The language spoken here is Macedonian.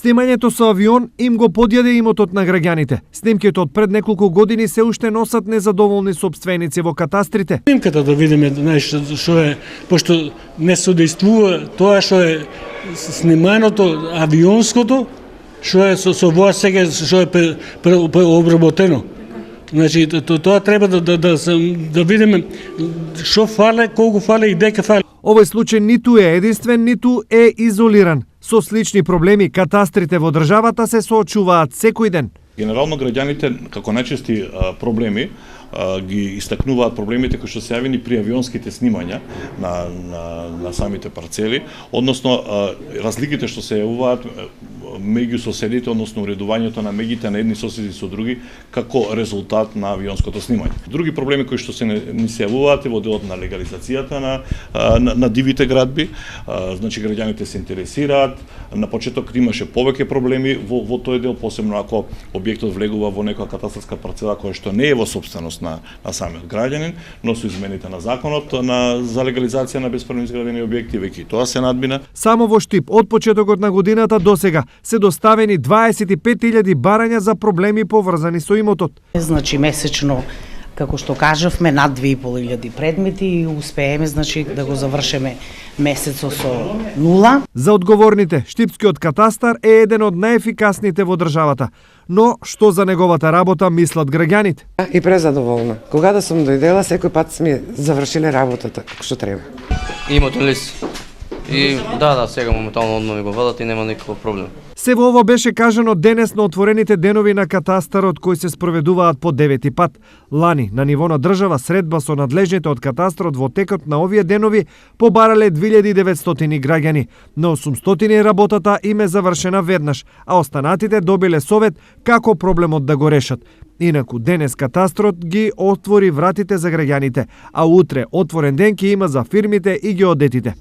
Снимањето со авион им го подјаде имотот на граѓаните. Снимките од пред неколку години се уште носат незадоволни собственици во катастрите. Снимката да видиме, знаеш, што е, пошто не содействува тоа што е сниманото авионското, што е со воа сега што е обработено. Значи тоа треба да видиме што фале, колку фале и дека фале. Овој случај ниту е единствен, ниту е изолиран. Со слични проблеми катастрите во државата се соочуваат секој ден. Генерално граѓаните како најчести проблеми ги истакнуваат проблемите кои што се јавени при авионските снимања на самите парцели, односно разликите што се јавуваат меѓу соседите, односно уредувањето на меѓите на едни соседи со други како резултат на авионското снимање. Други проблеми кои што ни се јавуваат во делот на легализацијата на дивите градби, значи граѓаните се интересираат. На почеток имаше повеќе проблеми во тој дел, посебно ако објектот влегува во некоја катастарска парцела која што не е во сопственост на самиот граѓанин, но со измените на законот за легализација на бесправно изградени објекти веќе тоа се надмина. Само во Штип од почетокот на годината досега се доставени 25.000 барања за проблеми поврзани со имотот. Значи месечно, како што кажавме, над 2.500 предмети и успееме значи да го завршиме месецот со нула. За одговорните, Штипскиот катастар е еден од најефикасните во државата. Но што за неговата работа мислат граѓаните? И презадоволна. Кога да сум дојдела, секој пат сме завршиле работата како што треба. Имотен лист. И да, сега моментално одма ми го вадат и нема никаков проблем. Се во ова беше кажано денес на отворените денови на катастарот кои се спроведуваат по 9-ти пат. Лани, на ниво на држава, средба со надлежните од катастарот во текот на овие денови побарале 2900 граѓани. На 800 работата им е завршена веднаш, а останатите добиле совет како проблемот да го решат. Инаку денес катастрот ги отвори вратите за граѓаните, а утре отворен ден ќе има за фирмите и геодетите.